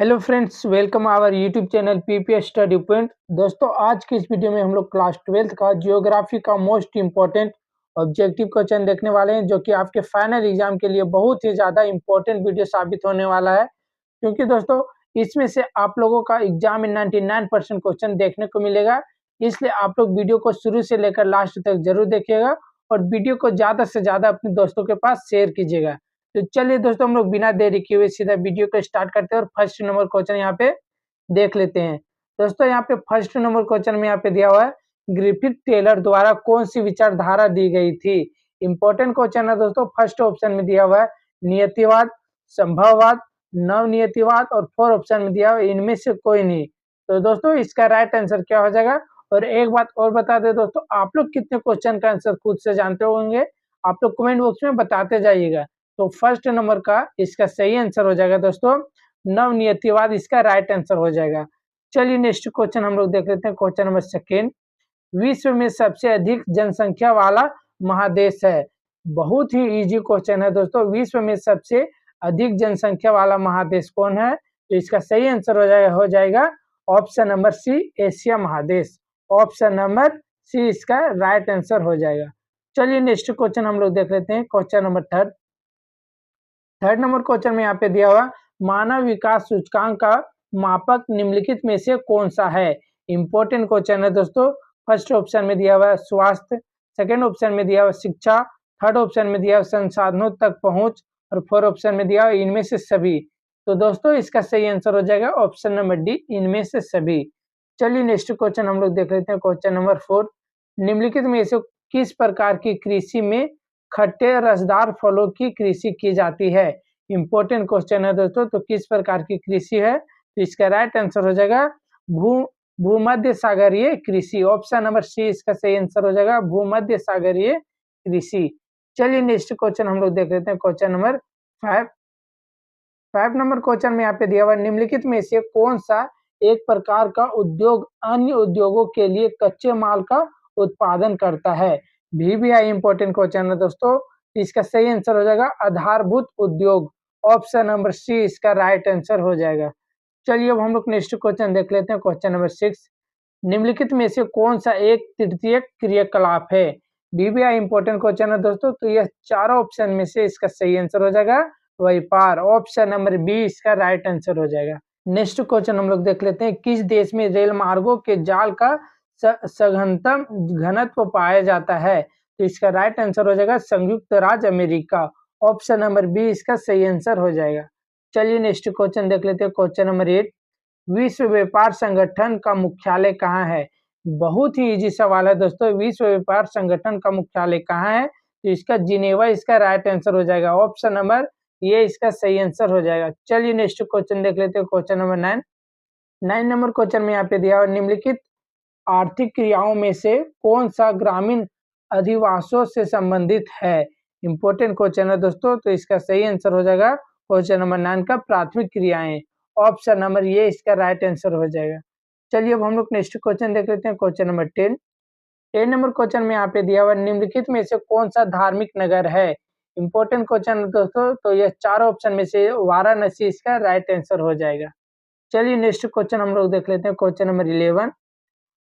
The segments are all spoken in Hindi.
Hello friends, welcome our YouTube channel PPS study point. दोस्तों, आज की इस वीडियो में हम लोग क्लास 12th का जियोग्राफी का मोस्ट इम्पोर्टेंट ऑब्जेक्टिव क्वेश्चन देखने वाले हैं, जो कि आपके फाइनल एग्जाम के लिए बहुत ही ज़्यादा इम्पोर्टेंट वीडियो साबित होने वाला है। क्योंकि दोस्तों, इसमें से आप लोगों का एग्जाम में 99% क्वेश्चन देखने को मिलेगा। इसलिए आप लोग वीडियो को शुरू से लेकर लास्ट तक जरूर देखिएगा और वीडियो को ज़्यादा से ज़्यादा अपने दोस्तों के पास शेयर कीजिएगा। तो चलिए दोस्तों, हम लोग बिना देरी किए हुए सीधा वीडियो को स्टार्ट करते हैं और फर्स्ट नंबर क्वेश्चन यहाँ पे देख लेते हैं। दोस्तों, यहाँ पे फर्स्ट नंबर क्वेश्चन में यहाँ पे दिया हुआ है, ग्रिफिथ टेलर द्वारा कौन सी विचारधारा दी गई थी। इंपॉर्टेंट क्वेश्चन है दोस्तों। फर्स्ट ऑप्शन में दिया हुआ है नियतिवाद, संभववाद, नवनियतिवाद और फोर ऑप्शन में दिया हुआ है इनमें से कोई नहीं। तो दोस्तों, इसका राइट आंसर क्या हो जाएगा। और एक बात और बता दे दोस्तों, आप लोग कितने क्वेश्चन का आंसर खुद से जानते होंगे, आप लोग कमेंट बॉक्स में बताते जाइएगा। तो फर्स्ट नंबर का इसका सही आंसर हो जाएगा दोस्तों नवनियतिवाद, इसका राइट आंसर हो जाएगा। चलिए नेक्स्ट क्वेश्चन हम लोग देख लेते हैं। क्वेश्चन नंबर सेकेंड, विश्व में सबसे अधिक जनसंख्या वाला महादेश है। बहुत ही इजी क्वेश्चन है दोस्तों। विश्व में सबसे अधिक जनसंख्या वाला महादेश कौन है। तो इसका सही आंसर हो जाएगा ऑप्शन नंबर सी, एशिया महादेश। ऑप्शन नंबर सी इसका राइट आंसर हो जाएगा। चलिए नेक्स्ट क्वेश्चन हम लोग देख लेते हैं। Question number third number question में यहाँ पे दिया हुआ, मानव विकास सूचकांक का मापक निम्नलिखित में से कौन सा है। इंपॉर्टेंट क्वेश्चन है दोस्तों। फर्स्ट ऑप्शन में दिया हुआ है स्वास्थ्य, सेकंड ऑप्शन में दिया हुआ शिक्षा, थर्ड ऑप्शन में दिया हुआ संसाधनों तक पहुंच और फोर्थ ऑप्शन में दिया हुआ इनमें से सभी। तो दोस्तों, इसका सही आंसर हो जाएगा ऑप्शन नंबर डी, इनमें से सभी। चलिए नेक्स्ट क्वेश्चन हम लोग देख लेते हैं। क्वेश्चन नंबर 4, निम्नलिखित में से किस प्रकार की कृषि में खट्टे रसदार फलों की कृषि की जाती है। इंपॉर्टेंट क्वेश्चन है दोस्तों। तो किस प्रकार की कृषि है। तो इसका राइट आंसर हो जाएगा भूमध्य सागरीय कृषि। ऑप्शन नंबर सी इसका सही आंसर हो जाएगा भूमध्य सागरीय कृषि। चलिए नेक्स्ट क्वेश्चन हम लोग देख लेते हैं। क्वेश्चन नंबर 5 नंबर क्वेश्चन में यहाँ पे दिया हुआ, निम्नलिखित में से कौन सा एक प्रकार का उद्योग अन्य उद्योगों के लिए कच्चे माल का उत्पादन करता है। भी इंपॉर्टेंट क्वेश्चन है दोस्तों। इसका सही आंसर हो जाएगा आधारभूत उद्योग। ऑप्शन नंबर सी इसका राइट आंसर हो जाएगा। चलिए अब हम लोग नेक्स्ट क्वेश्चन देख लेते हैं। क्वेश्चन नंबर 6, निम्नलिखित में से कौन सा एक तृतीयक क्रियाकलाप है। भी इंपॉर्टेंट क्वेश्चन है दोस्तों। तो यह चारों ऑप्शन में से इसका सही आंसर हो जाएगा व्यापार। ऑप्शन नंबर बी इसका राइट आंसर हो जाएगा। नेक्स्ट क्वेश्चन हम लोग देख लेते हैं। किस देश में रेल मार्गों के जाल का सघनतम घनत्व पाया जाता है। तो इसका राइट आंसर हो जाएगा संयुक्त राज्य अमेरिका। ऑप्शन नंबर बी इसका सही आंसर हो जाएगा। चलिए नेक्स्ट क्वेश्चन देख लेते हैं। क्वेश्चन नंबर 8, विश्व व्यापार संगठन का मुख्यालय कहाँ है। बहुत ही इजी सवाल है दोस्तों। विश्व व्यापार संगठन का मुख्यालय कहाँ है। तो इसका जिनेवा इसका राइट आंसर हो जाएगा। ऑप्शन नंबर ये इसका सही आंसर हो जाएगा। चलिए नेक्स्ट क्वेश्चन देख लेते हैं। क्वेश्चन नंबर 9 नंबर क्वेश्चन में यहाँ पे दिया हुआ, निम्नलिखित आर्थिक क्रियाओं में से कौन सा ग्रामीण अधिवासों से संबंधित है। इंपॉर्टेंट क्वेश्चन है दोस्तों। तो इसका सही आंसर हो जाएगा क्वेश्चन नंबर 9 का प्राथमिक क्रियाएं। ऑप्शन नंबर ये इसका राइट आंसर हो जाएगा। चलिए अब हम लोग नेक्स्ट क्वेश्चन देख लेते हैं। क्वेश्चन नंबर 10 नंबर क्वेश्चन में यहाँ पे दिया हुआ, निम्नलिखित में से कौन सा धार्मिक नगर है। इंपॉर्टेंट क्वेश्चन है दोस्तों। तो यह चार ऑप्शन में से वाराणसी इसका राइट आंसर हो जाएगा। चलिए नेक्स्ट क्वेश्चन हम लोग देख लेते हैं। क्वेश्चन नंबर 11,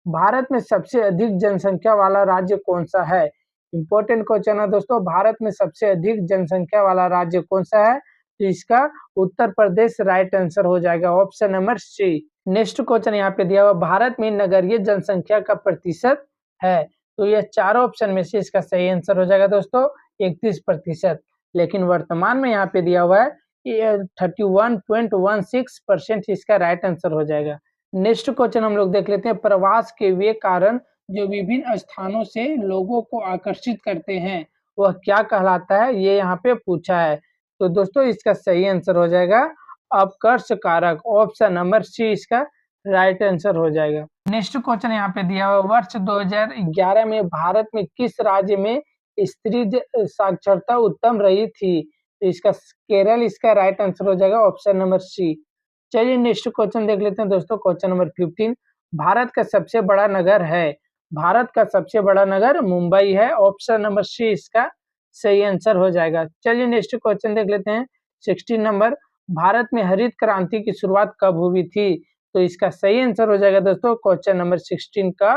भारत में सबसे अधिक जनसंख्या वाला राज्य कौन सा है। इंपॉर्टेंट क्वेश्चन है दोस्तों। भारत में सबसे अधिक जनसंख्या वाला राज्य कौन सा है। तो इसका उत्तर प्रदेश राइट आंसर हो जाएगा। Option number C. Next question यहाँ पे दिया हुआ, भारत में नगरीय जनसंख्या का प्रतिशत है। तो यह चारों ऑप्शन में से इसका सही आंसर हो जाएगा दोस्तों 31%। लेकिन वर्तमान में यहाँ पे दिया हुआ है 31.16% इसका राइट आंसर हो जाएगा। नेक्स्ट क्वेश्चन हम लोग देख लेते हैं। प्रवास के वे कारण जो विभिन्न स्थानों से लोगों को आकर्षित करते हैं वह क्या कहलाता है, ये यहाँ पे पूछा है। तो दोस्तों, इसका सही आंसर हो जाएगा अपकर्ष कारक। ऑप्शन नंबर सी इसका राइट आंसर हो जाएगा। नेक्स्ट क्वेश्चन यहाँ पे दिया हुआ, वर्ष 2011 में भारत में किस राज्य में स्त्री साक्षरता उत्तम रही थी। तो इसका केरल इसका राइट आंसर हो जाएगा। Option number C. चलिए नेक्स्ट क्वेश्चन देख लेते हैं दोस्तों। क्वेश्चन नंबर 15, भारत का सबसे बड़ा नगर है। भारत का सबसे बड़ा नगर मुंबई है। ऑप्शन नंबर सी इसका सही आंसर हो जाएगा। चलिए नेक्स्ट क्वेश्चन देख लेते हैं। 16 नंबर, भारत में हरित क्रांति की शुरुआत कब हुई थी? तो इसका सही आंसर हो जाएगा दोस्तों क्वेश्चन नंबर 16 का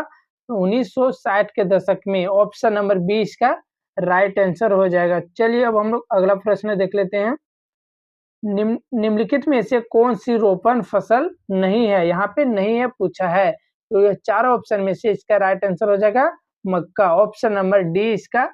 1960 के दशक में। ऑप्शन नंबर बी इसका राइट आंसर हो जाएगा। चलिए अब हम लोग अगला प्रश्न देख लेते हैं। निम्नलिखित में से कौन सी रोपण फसल नहीं है? यहाँ पे नहीं है पूछा है, तो ये चारों ऑप्शन में से इसका राइट आंसर हो जाएगा मक्का। ऑप्शन नंबर डी इसका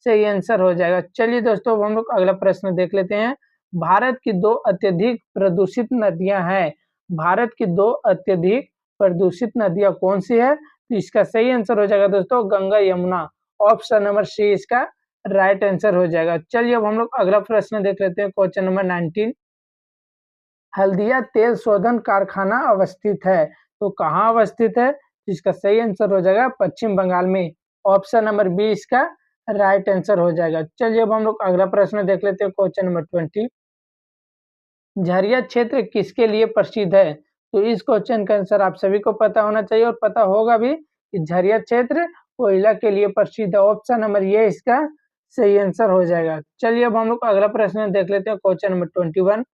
सही आंसर हो जाएगा। चलिए दोस्तों अब हम लोग अगला प्रश्न देख लेते हैं। भारत की दो अत्यधिक प्रदूषित नदियां हैं। भारत की दो अत्यधिक प्रदूषित नदियां कौन सी है? तो इसका सही आंसर हो जाएगा दोस्तों Ganga Yamuna. Option number C इसका राइट आंसर हो जाएगा। चलिए अब हम लोग अगला प्रश्न देख लेते हैं क्वेश्चन नंबर 19। हल्दिया तेल शोधन कारखाना अवस्थित है, तो कहाँ अवस्थित है? इसका सही आंसर हो जाएगा पश्चिम बंगाल में। ऑप्शन नंबर बी इसका राइट आंसर हो जाएगा। चलिए अब हम लोग अगला प्रश्न देख लेते हैं क्वेश्चन नंबर 20। झरिया क्षेत्र किसके लिए प्रसिद्ध है? तो इस क्वेश्चन का आंसर आप सभी को पता होना चाहिए और पता होगा भी कि झरिया क्षेत्र कोयला के लिए प्रसिद्ध है। ऑप्शन नंबर ये इसका सही आंसर हो जाएगा। चलिए अब हम लोग अगला प्रश्न देख लेते हैं क्वेश्चन नंबर 21।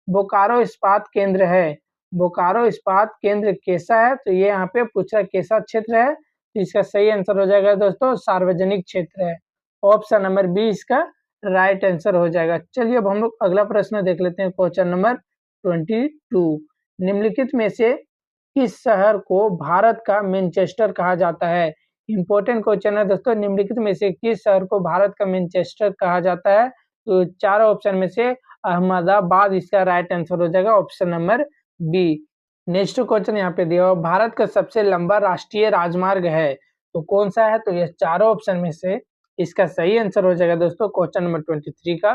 बोकारो इस्पात केंद्र है। बोकारो इस्पात केंद्र कैसा है? तो ये यहाँ पे पूछा कैसा क्षेत्र है, तो इसका सही आंसर हो जाएगा दोस्तों सार्वजनिक क्षेत्र है। ऑप्शन नंबर बी इसका राइट आंसर हो जाएगा। चलिए अब हम लोग अगला प्रश्न देख लेते हैं क्वेश्चन नंबर 22। निम्नलिखित में से किस शहर को भारत का मैनचेस्टर कहा जाता है? इंपॉर्टेंट क्वेश्चन है दोस्तों। निम्नलिखित में से किस शहर को भारत का मैनचेस्टर कहा जाता है? तो चारों ऑप्शन में से अहमदाबाद इसका राइट आंसर हो जाएगा। Option number B. Next question यहाँ पे दिया हुआ, भारत का सबसे लंबा राष्ट्रीय राजमार्ग है, तो कौन सा है? तो ये चारों ऑप्शन में से इसका सही आंसर हो जाएगा दोस्तों क्वेश्चन नंबर 23 का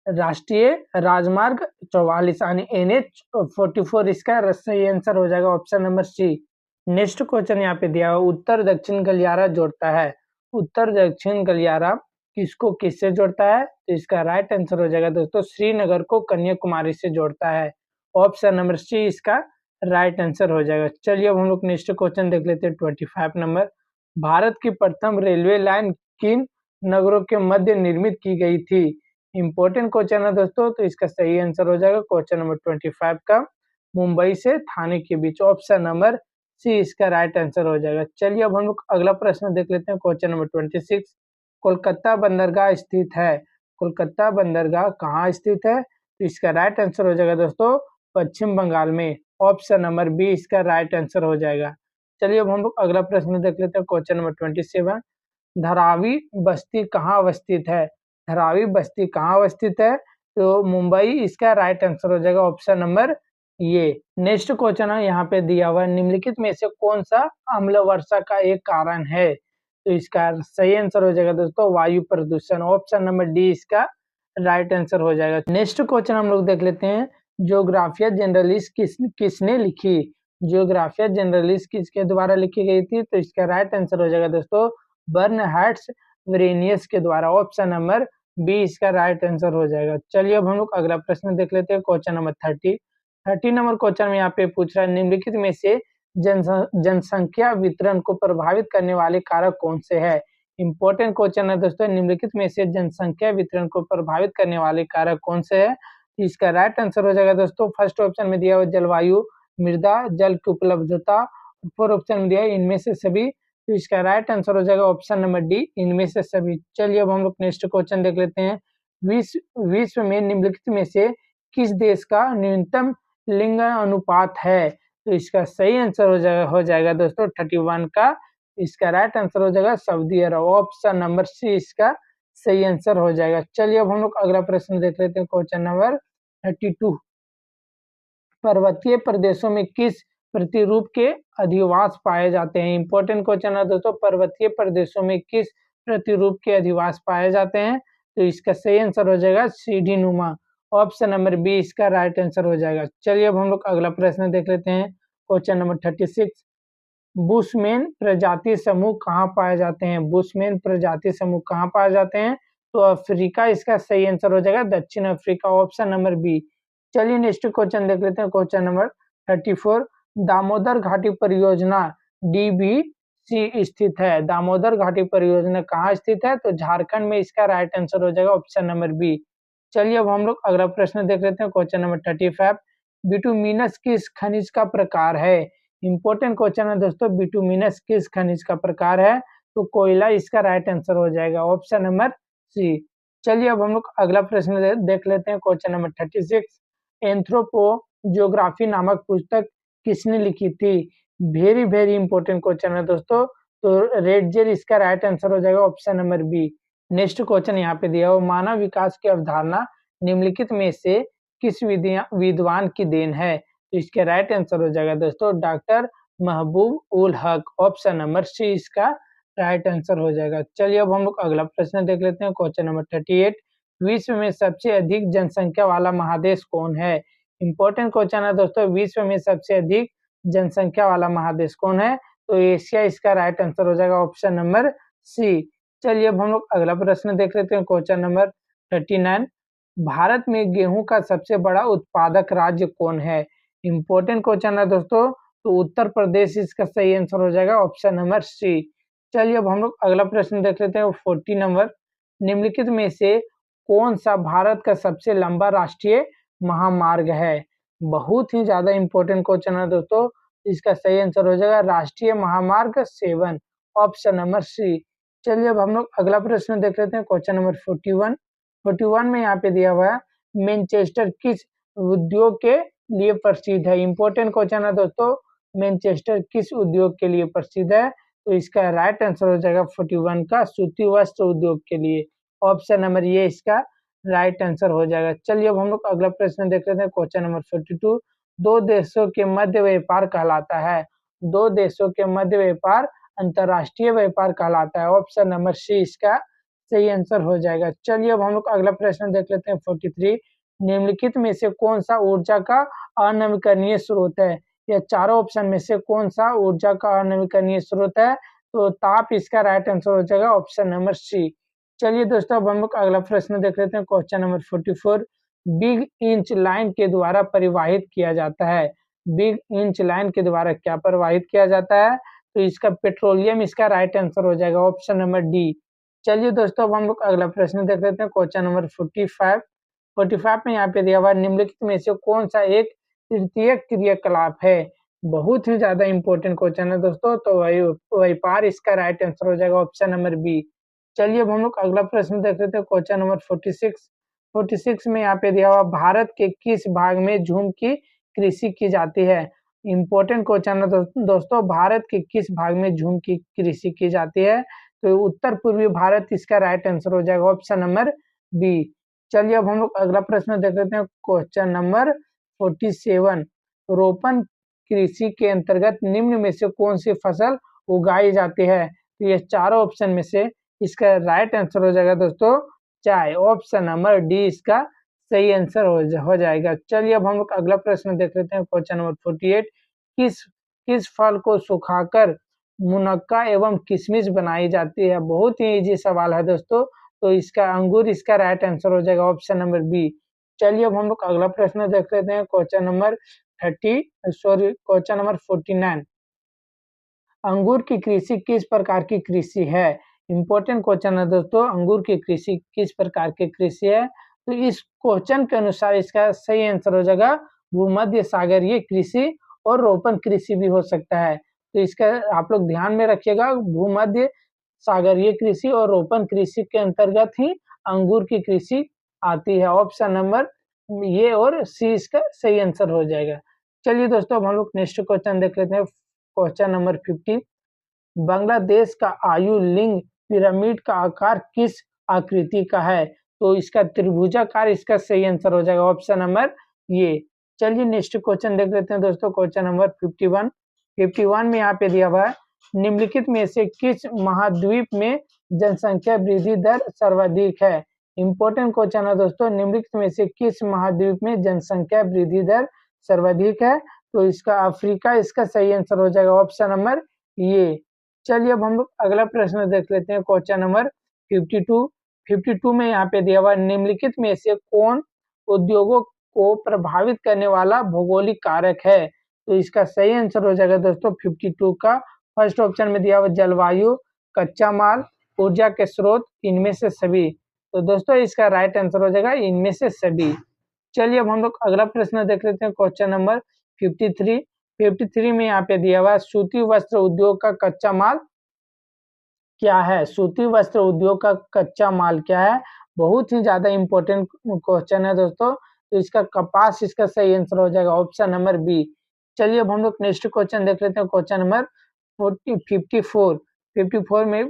राष्ट्रीय राजमार्ग 44 यानी NH 44 इसका सही आंसर हो जाएगा। Option number C. Next question यहाँ पे दिया हुआ, उत्तर दक्षिण गलियारा जोड़ता है। उत्तर दक्षिण गलियारा किसको किससे जोड़ता है? तो इसका राइट आंसर हो जाएगा दोस्तों श्रीनगर को कन्याकुमारी से जोड़ता है। ऑप्शन नंबर सी इसका राइट आंसर हो जाएगा। चलिए अब हम लोग नेक्स्ट क्वेश्चन देख लेते हैं 25 नंबर। भारत की प्रथम रेलवे लाइन किन नगरों के मध्य निर्मित की गई थी? इंपॉर्टेंट क्वेश्चन है दोस्तों, तो इसका सही आंसर हो जाएगा क्वेश्चन नंबर 25 का मुंबई से थाने के बीच। ऑप्शन नंबर सी इसका राइट आंसर हो जाएगा। चलिए अब हम लोग अगला प्रश्न देख लेते हैं क्वेश्चन नंबर 26। कोलकाता बंदरगाह स्थित है। कोलकाता बंदरगाह कहाँ स्थित है? तो इसका राइट आंसर हो जाएगा दोस्तों पश्चिम बंगाल में। ऑप्शन नंबर बी इसका राइट आंसर हो जाएगा। चलिए अब हम लोग अगला प्रश्न देख लेते हैं क्वेश्चन नंबर 27। धारावी बस्ती कहाँ अवस्थित है? धारावी बस्ती कहाँ अवस्थित है? तो मुंबई इसका राइट आंसर हो जाएगा। ऑप्शन नंबर ये। नेक्स्ट क्वेश्चन है यहाँ पे दिया हुआ, निम्नलिखित में से कौन सा अम्ल वर्षा का एक कारण है? तो इसका सही आंसर हो जाएगा दोस्तों वायु प्रदूषण। ऑप्शन नंबर डी इसका राइट आंसर हो जाएगा। नेक्स्ट क्वेश्चन हम लोग देख लेते हैं, ज्योग्राफिया जनरलिस्ट किसने लिखी? ज्योग्राफिया जनरलिस्ट किसके द्वारा लिखी गई थी? तो इसका राइट आंसर हो जाएगा दोस्तों बर्नहार्ड वेरेनियस के द्वारा। ऑप्शन नंबर बी इसका राइट आंसर हो जाएगा। चलिए अब हम लोग अगला प्रश्न देख लेते हैं क्वेश्चन नंबर 30 नंबर क्वेश्चन में यहाँ पे पूछ रहा है, निम्नलिखित में से जनसंख्या वितरण को प्रभावित करने वाले कारक कौन से है? इंपॉर्टेंट क्वेश्चन है दोस्तों। निम्नलिखित में से जनसंख्या वितरण को प्रभावित करने वाले कारक कौन से है? इसका राइट आंसर हो जाएगा दोस्तों फर्स्ट ऑप्शन में दिया हुआ जलवायु, मृदा, जल की उपलब्धता। फोर ऑप्शन में दिया है इनमें से सभी, तो इसका राइट आंसर हो जाएगा ऑप्शन नंबर डी इनमें से सभी। चलिए अब हम लोग नेक्स्ट क्वेश्चन देख लेते हैं। विश्व में निम्नलिखित में से किस देश का न्यूनतम लिंग अनुपात है? तो इसका सही आंसर हो जाएगा दोस्तों 31 का। इसका राइट आंसर हो जाएगा सऊदी अरब। ऑप्शन नंबर सी इसका सही आंसर हो जाएगा। चलिए अब हम लोग अगला प्रश्न देख लेते हैं क्वेश्चन नंबर 32। पर्वतीय प्रदेशों में किस प्रतिरूप के अधिवास पाए जाते हैं? इंपॉर्टेंट क्वेश्चन है दोस्तों। पर्वतीय प्रदेशों में किस प्रतिरूप के अधिवास पाए जाते हैं? तो इसका सही आंसर हो जाएगा सीढ़ी नुमा। ऑप्शन नंबर बी इसका राइट आंसर हो जाएगा। चलिए अब हम लोग अगला प्रश्न देख लेते हैं क्वेश्चन नंबर 36। बुशमैन प्रजाति समूह कहाँ पाए जाते हैं? बुशमैन प्रजाति समूह कहाँ पाए जाते हैं? तो अफ्रीका इसका सही आंसर हो जाएगा दक्षिण अफ्रीका। Option number B. चलिए नेक्स्ट क्वेश्चन देख लेते हैं क्वेश्चन नंबर 34। दामोदर घाटी परियोजना DBC स्थित है। दामोदर घाटी परियोजना कहाँ स्थित है? तो झारखंड में इसका राइट आंसर हो जाएगा ऑप्शन नंबर बी। चलिए अब हम लोग अगला प्रश्न देख लेते हैं, क्वेश्चन नंबर 35। बिटुमिनस किस खनिज का प्रकार है? इंपॉर्टेंट क्वेश्चन है दोस्तों, बिटुमिनस किस खनिज का प्रकार है? तो कोयला इसका राइट आंसर हो जाएगा, ऑप्शन नंबर सी। चलिए अब हम लोग अगला प्रश्न देख लेते हैं, क्वेश्चन नंबर 36। एंथ्रोपोजियोग्राफी नामक पुस्तक किसने लिखी थी? वेरी वेरी इंपॉर्टेंट क्वेश्चन है दोस्तों, तो रेडजेर इसका राइट आंसर हो जाएगा, option number B. Next question यहाँ पे दिया हुआ, मानव विकास की अवधारणा निम्नलिखित में से किस विद्वान की देन है? तो इसके राइट आंसर हो जाएगा दोस्तों डॉक्टर महबूब ul Haq, option number C इसका राइट आंसर हो जाएगा। चलिए अब हम लोग अगला प्रश्न देख लेते हैं, क्वेश्चन नंबर 38। विश्व में सबसे अधिक जनसंख्या वाला महादेश कौन है? इंपॉर्टेंट क्वेश्चन है दोस्तों, विश्व में सबसे अधिक जनसंख्या वाला महादेश कौन है? तो एशिया इसका राइट आंसर हो जाएगा, ऑप्शन नंबर सी। चलिए अब हम लोग अगला प्रश्न देख लेते हैं, क्वेश्चन नंबर 39। भारत में गेहूं का सबसे बड़ा उत्पादक राज्य कौन है? इंपॉर्टेंट क्वेश्चन है दोस्तों, तो उत्तर प्रदेश इसका सही आंसर हो जाएगा, ऑप्शन नंबर सी। चलिए अब हम लोग अगला प्रश्न देख लेते हैं, 40 नंबर। निम्नलिखित में से कौन सा भारत का सबसे लंबा राष्ट्रीय महामार्ग है? बहुत ही ज्यादा इंपॉर्टेंट क्वेश्चन है दोस्तों, इसका सही आंसर हो जाएगा राष्ट्रीय महामार्ग 7, ऑप्शन नंबर सी। चलिए अब हम लोग अगला प्रश्न देख लेते हैं, क्वेश्चन नंबर 41। 41 में यहाँ पे दिया हुआ है, मैनचेस्टर किस उद्योग के लिए प्रसिद्ध है? इंपॉर्टेंट क्वेश्चन है दोस्तों, मैनचेस्टर किस उद्योग के लिए प्रसिद्ध है? तो इसका राइट आंसर हो जाएगा 41 का सूती वस्त्र उद्योग के लिए, ऑप्शन नंबर ये इसका राइट आंसर हो जाएगा। चलिए अब हम लोग अगला प्रश्न देख लेते हैं, क्वेश्चन नंबर 42। दो देशों के मध्य व्यापार कहलाता है? दो देशों के मध्य व्यापार अंतरराष्ट्रीय व्यापार कहलाता है, ऑप्शन नंबर सी इसका सही आंसर हो जाएगा। चलिए अब हम लोग अगला प्रश्न देख लेते हैं, 43। निम्नलिखित में से कौन सा ऊर्जा का अनवीकरणीय स्रोत है? या चारों ऑप्शन में से कौन सा ऊर्जा का अनवीकरणीय स्रोत है? तो ताप इसका राइट आंसर हो जाएगा, ऑप्शन नंबर सी। चलिए दोस्तों अब हम लोग अगला प्रश्न देख लेते हैं, question number 44। Big inch line के द्वारा परिवाहित किया जाता है? बिग इंच लाइन के द्वारा क्या परिवाहित किया जाता है? तो इसका पेट्रोलियम इसका राइट आंसर हो जाएगा, ऑप्शन नंबर डी। चलिए दोस्तों अब हम लोग अगला प्रश्न देख लेते हैं, क्वेश्चन नंबर 45। 45 में यहाँ पे दिया हुआ, निम्नलिखित में से कौन सा एक तृतीयक क्रियाकलाप है? बहुत ही ज्यादा इंपॉर्टेंट क्वेश्चन है दोस्तों, तो व्यापार इसका राइट आंसर हो जाएगा, ऑप्शन नंबर बी। चलिए अब हम लोग अगला प्रश्न देख लेते हैं, क्वेश्चन नंबर 46। 46 में यहाँ पे दिया हुआ, भारत के किस भाग में झूम की कृषि की जाती है? इंपॉर्टेंट क्वेश्चन है दोस्तों, भारत के किस भाग में झूम की कृषि की जाती है? तो उत्तर पूर्वी भारत इसका राइट आंसर हो जाएगा, ऑप्शन नंबर बी। चलिए अब हम लोग अगला प्रश्न देख लेते हैं, क्वेश्चन नंबर 47। रोपण कृषि के अंतर्गत निम्न में से कौन सी फसल उगाई जाती है? तो ये चारों ऑप्शन में से इसका राइट आंसर हो जाएगा दोस्तों चाय, ऑप्शन नंबर डी इसका सही आंसर हो जाएगा। चलिए अब हम लोग अगला प्रश्न देख लेते हैं, क्वेश्चन नंबर 48। किस किस फल को सुखाकर मुनक्का एवं किशमिश बनाई जाती है? बहुत ही इजी सवाल है दोस्तों, तो इसका अंगूर इसका राइट आंसर हो जाएगा, ऑप्शन नंबर बी। चलिए अब हम लोग अगला प्रश्न देख लेते हैं, क्वेश्चन नंबर 49। अंगूर की कृषि किस प्रकार की कृषि है? इंपॉर्टेंट क्वेश्चन है दोस्तों, अंगूर की कृषि किस प्रकार की कृषि है? तो इस क्वेश्चन के अनुसार इसका सही आंसर हो जाएगा भूमध्य सागरीय कृषि और रोपण कृषि भी हो सकता है। तो इसका आप लोग ध्यान में रखिएगा, भूमध्य सागरीय कृषि और रोपण कृषि के अंतर्गत ही अंगूर की कृषि आती है, ऑप्शन नंबर ये और सी इसका सही आंसर हो जाएगा। चलिए दोस्तों अब हम लोग नेक्स्ट क्वेश्चन देख लेते हैं, क्वेश्चन नंबर 50। बांग्लादेश का आयु लिंग पिरामिड का आकार किस आकृति का है? तो इसका त्रिभुजाकार इसका सही आंसर हो जाएगा, ऑप्शन नंबर ये। चलिए नेक्स्ट क्वेश्चन देख लेते हैं दोस्तों, क्वेश्चन नंबर 51। 51 में यहाँ पे दिया हुआ है, निम्नलिखित में से किस महाद्वीप में जनसंख्या वृद्धि दर सर्वाधिक है? इंपॉर्टेंट क्वेश्चन है दोस्तों, निम्नलिखित में से किस महाद्वीप में जनसंख्या वृद्धि दर सर्वाधिक है? तो इसका अफ्रीका इसका सही आंसर हो जाएगा, ऑप्शन नंबर ये। चलिए अब हम लोग अगला प्रश्न देख लेते हैं, क्वेश्चन नंबर 52। 52 में यहाँ पे दिया हुआ, निम्नलिखित में से कौन उद्योगों को प्रभावित करने वाला भौगोलिक कारक है? तो इसका सही आंसर हो जाएगा दोस्तों 52 का फर्स्ट ऑप्शन में दिया हुआ जलवायु, कच्चा माल, ऊर्जा के स्रोत, इनमें से सभी। तो दोस्तों इसका राइट आंसर हो जाएगा इनमें से सभी। चलिए अब हम लोग अगला प्रश्न देख लेते हैं, क्वेश्चन नंबर 53। 53 में यहाँ पे दिया हुआ है, सूती वस्त्र उद्योग का कच्चा माल क्या है? सूती वस्त्र उद्योग का कच्चा माल क्या है? बहुत ही ज़्यादा इम्पोर्टेंट क्वेश्चन है दोस्तों। तो इसका कपास इसका सही आंसर हो जाएगा, ऑप्शन नंबर बी। चलिए अब हम लोग नेक्स्ट क्वेश्चन देख लेते हैं, क्वेश्चन नंबर 54। 54 में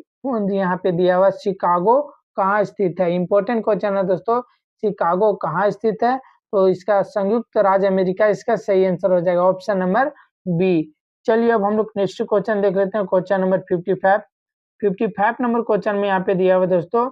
यहाँ पे दिया हुआ शिकागो कहाँ स्थित है? इम्पोर्टेंट क्वेश्चन है दोस्तों। शिकागो कहाँ स्थित है? तो इसका संयुक्त राज्य अमेरिका इसका सही आंसर हो जाएगा, ऑप्शन नंबर बी। चलिए अब हम लोग नेक्स्ट क्वेश्चन देख लेते हैं, क्वेश्चन नंबर 55। 55 नंबर क्वेश्चन में यहाँ पे दिया हुआ दोस्तों,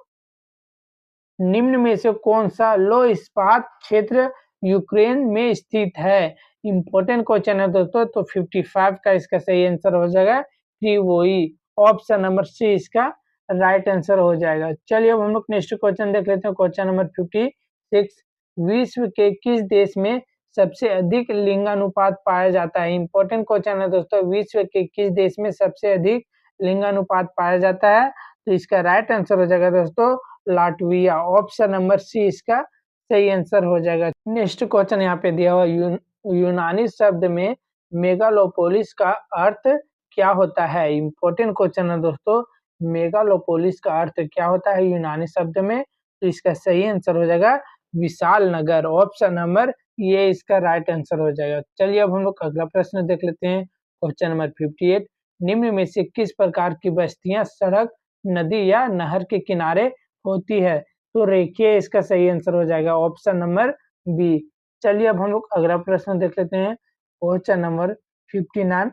निम्न में से कौन सा लौह इस्पात क्षेत्र यूक्रेन में स्थित है? इंपॉर्टेंट क्वेश्चन है दोस्तों। तो 55 का इसका सही आंसर हो जाएगा त्रिवोई, ऑप्शन नंबर सी इसका राइट आंसर हो जाएगा। चलिए अब हम लोग नेक्स्ट क्वेश्चन देख लेते हैं, क्वेश्चन नंबर 56। विश्व के किस देश में सबसे अधिक लिंगानुपात पाया जाता है? इंपॉर्टेंट क्वेश्चन है दोस्तों। विश्व के किस देश में सबसे अधिक लिंगानुपात पाया जाता है? तो इसका राइट आंसर हो जाएगा दोस्तों लाटविया, ऑप्शन नंबर सी इसका सही आंसर हो जाएगा। नेक्स्ट क्वेश्चन यहाँ पे दिया हुआ, यूनानी शब्द में मेगालोपोलिस का अर्थ क्या होता है? इंपॉर्टेंट क्वेश्चन है दोस्तों। मेगालोपोलिस का अर्थ क्या होता है यूनानी शब्द में? तो इसका सही आंसर हो जाएगा विशाल नगर, ऑप्शन नंबर ये इसका राइट आंसर हो जाएगा। चलिए अब हम लोग अगला प्रश्न देख लेते हैं, क्वेश्चन नंबर 58। निम्न में से किस प्रकार की बस्तियां सड़क, नदी या नहर के किनारे होती है? तो रेखीय इसका सही आंसर हो जाएगा, ऑप्शन नंबर बी। चलिए अब हम लोग अगला प्रश्न देख लेते हैं, क्वेश्चन नंबर 59।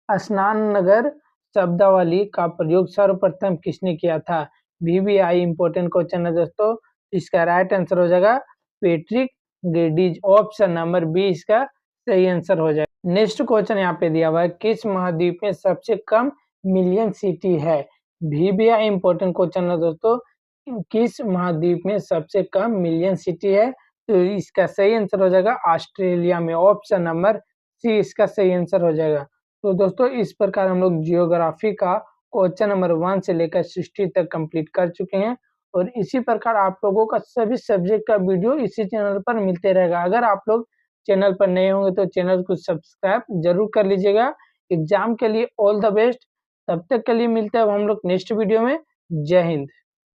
स्नान नगर शब्दावली का प्रयोग सर्वप्रथम किसने किया था? VBI इंपॉर्टेंट क्वेश्चन है दोस्तों। इसका राइट आंसर हो जाएगा पैट्रिक गेडिज, ऑप्शन नंबर बी इसका सही आंसर हो जाएगा। नेक्स्ट क्वेश्चन यहाँ पे दिया हुआ है, किस महाद्वीप में सबसे कम मिलियन सिटी है? VBI इंपॉर्टेंट क्वेश्चन है दोस्तों। किस महाद्वीप में सबसे कम मिलियन सिटी है? तो इसका सही आंसर हो जाएगा ऑस्ट्रेलिया में, ऑप्शन नंबर सी इसका सही आंसर हो जाएगा। तो दोस्तों इस प्रकार हम लोग जियोग्राफी का क्वेश्चन नंबर 1 से लेकर 60 तक कंप्लीट कर चुके हैं, और इसी प्रकार आप लोगों का सभी सब्जेक्ट का वीडियो इसी चैनल पर मिलते रहेगा। अगर आप लोग चैनल पर नए होंगे तो चैनल को सब्सक्राइब जरूर कर लीजिएगा। एग्जाम के लिए ऑल द बेस्ट। तब तक के लिए मिलते हैं हम लोग नेक्स्ट वीडियो में। जय हिंद।